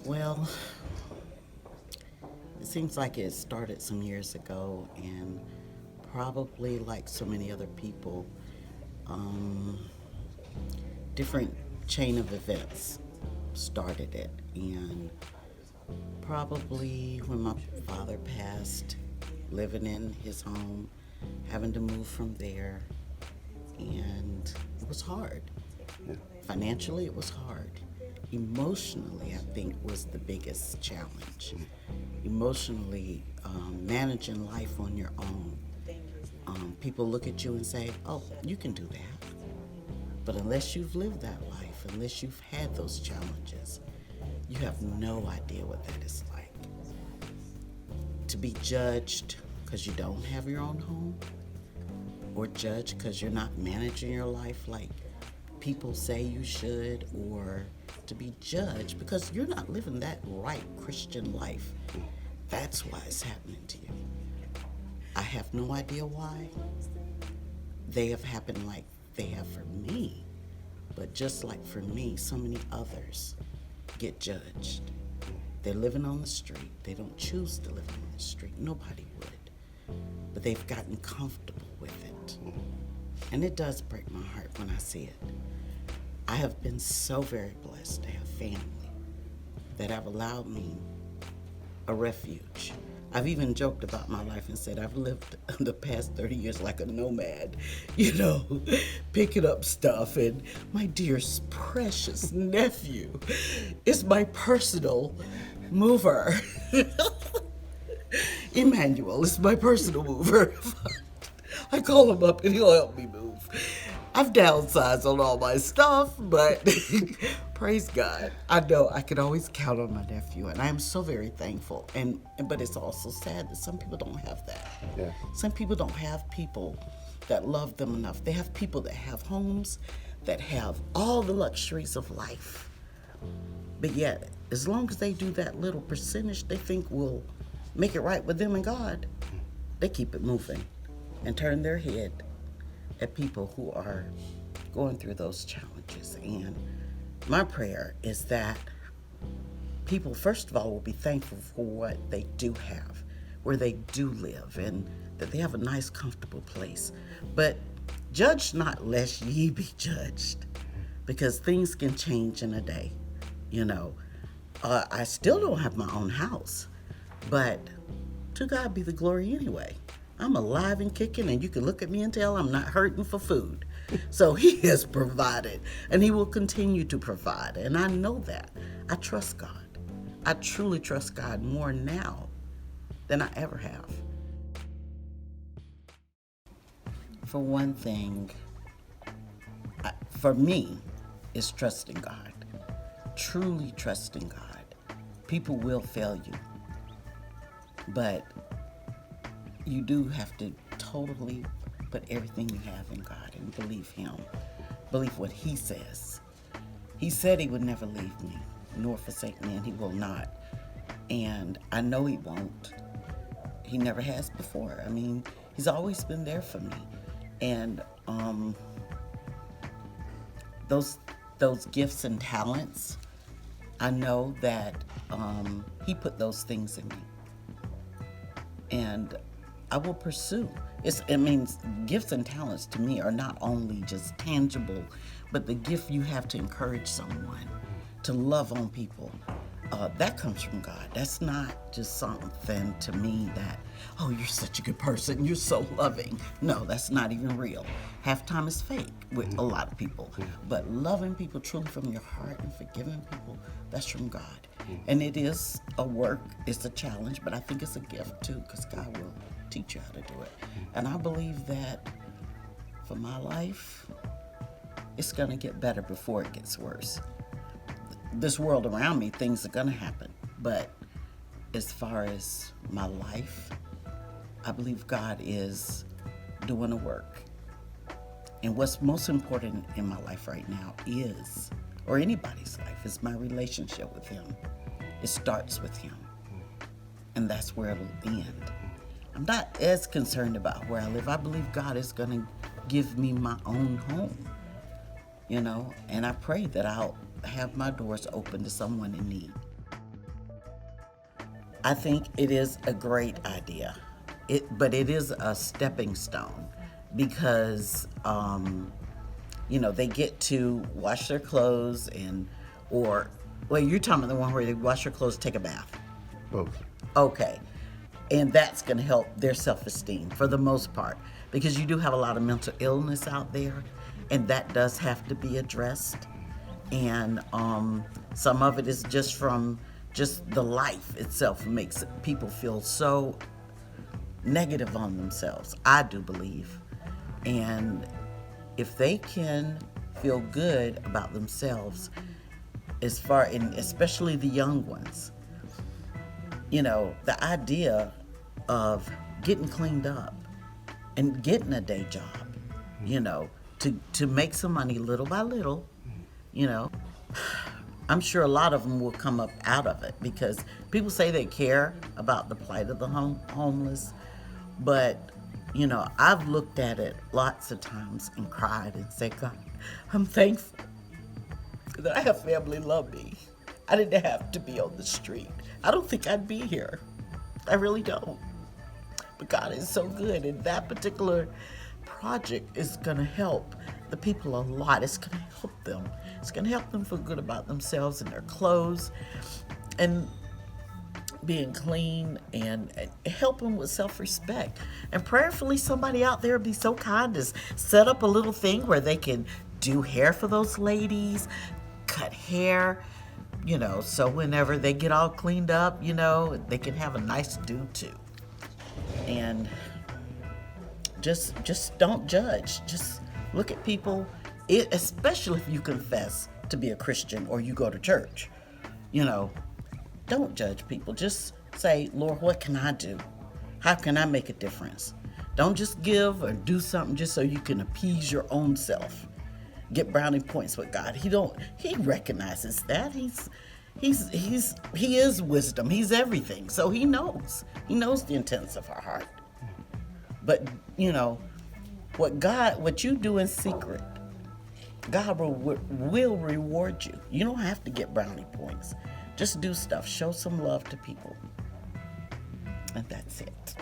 Well, it seems like it started some years ago, and probably like so many other people, um, different chain of events started it. And probably when my father passed, living in his home, having to move from there, and it was hard. Yeah. Financially, it was hard. Emotionally, I think, was the biggest challenge. Emotionally, managing life on your own. People look at you and say, oh, you can do that. But unless you've lived that life, unless you've had those challenges, you have no idea what that is like. To be judged because you don't have your own home, or judged because you're not managing your life like people say you should, or to be judged because you're not living that right Christian life. That's why it's happening to you. I have no idea why. They have happened like they have for me. But just like for me, so many others get judged. They're living on the street. They don't choose to live on the street. Nobody would. But they've gotten comfortable with it. And it does break my heart when I see it. I have been so very blessed to have family that have allowed me a refuge. I've even joked about my life and said I've lived the past 30 years like a nomad, picking up stuff. And my dear, precious nephew is my personal mover. Emmanuel is my personal mover. I call him up and he'll help me move. I've downsized on all my stuff, but praise God, I know I can always count on my nephew, and I am so very thankful. But it's also sad that some people don't have that. Yeah. Some people don't have people that love them enough. They have people that have homes, that have all the luxuries of life, but yet, as long as they do that little percentage they think will make it right with them and God, they keep it moving and turn their head at people who are going through those challenges. And my prayer is that people, first of all, will be thankful for what they do have, where they do live, and that they have a nice, comfortable place. But judge not lest ye be judged, because things can change in a day. I still don't have my own house, but to God be the glory anyway. I'm alive and kicking, and you can look at me and tell I'm not hurting for food. So he has provided, and he will continue to provide. And I know that. I trust God. I truly trust God more now than I ever have. For one thing, for me, is trusting God. Truly trusting God. People will fail you, but you do have to totally put everything you have in God and believe him. Believe what he says. He said he would never leave me nor forsake me, and he will not. And I know he won't. He never has before. I mean, he's always been there for me. And those gifts and talents, I know that he put those things in me. And I will pursue. Gifts and talents to me are not only just tangible, but the gift you have to encourage someone, to love on people. That comes from God. That's not just something to me that, oh, you're such a good person, you're so loving. No, that's not even real. Half time is fake with a lot of people. But loving people truly from your heart and forgiving people, that's from God. And it is a work, it's a challenge, but I think it's a gift too, because God will teach you how to do it. And I believe that for my life, it's going to get better before it gets worse. This world around me, things are going to happen. But as far as my life, I believe God is doing a work. And what's most important in my life right now is, or anybody's life, is my relationship with him. It starts with him. And that's where it'll end. I'm not as concerned about where I live. I believe God is going to give me my own home, and I pray that I'll have my doors open to someone in need. I think it is a great idea. But it is a stepping stone because they get to wash their clothes or well, you're talking about the one where they wash their clothes, take a bath. Both. Okay. And that's going to help their self-esteem for the most part because you do have a lot of mental illness out there, and that does have to be addressed. And some of it is just from just the life itself makes people feel so negative on themselves, I do believe. And if they can feel good about themselves, and especially the young ones, the idea of getting cleaned up and getting a day job, to make some money little by little, you know, I'm sure a lot of them will come up out of it because people say they care about the plight of the homeless, but I've looked at it lots of times and cried and said, God, I'm thankful that I have family love me. I didn't have to be on the street. I don't think I'd be here. I really don't. But God is so good, and that particular project is going to help the people a lot. It's going to help them. It's going to help them feel good about themselves and their clothes and being clean and help them with self-respect. And prayerfully, somebody out there be so kind as set up a little thing where they can do hair for those ladies, cut hair, so whenever they get all cleaned up, they can have a nice do too. And just don't judge. Just look at people, especially if you confess to be a Christian or you go to church. Don't judge people. Just say, Lord, what can I do? How can I make a difference? Don't just give or do something just so you can appease your own self. Get brownie points with God. He recognizes that. He is wisdom. He's everything. So he knows. He knows the intents of our heart. But what you do in secret, God will reward you. You don't have to get brownie points. Just do stuff. Show some love to people. And that's it.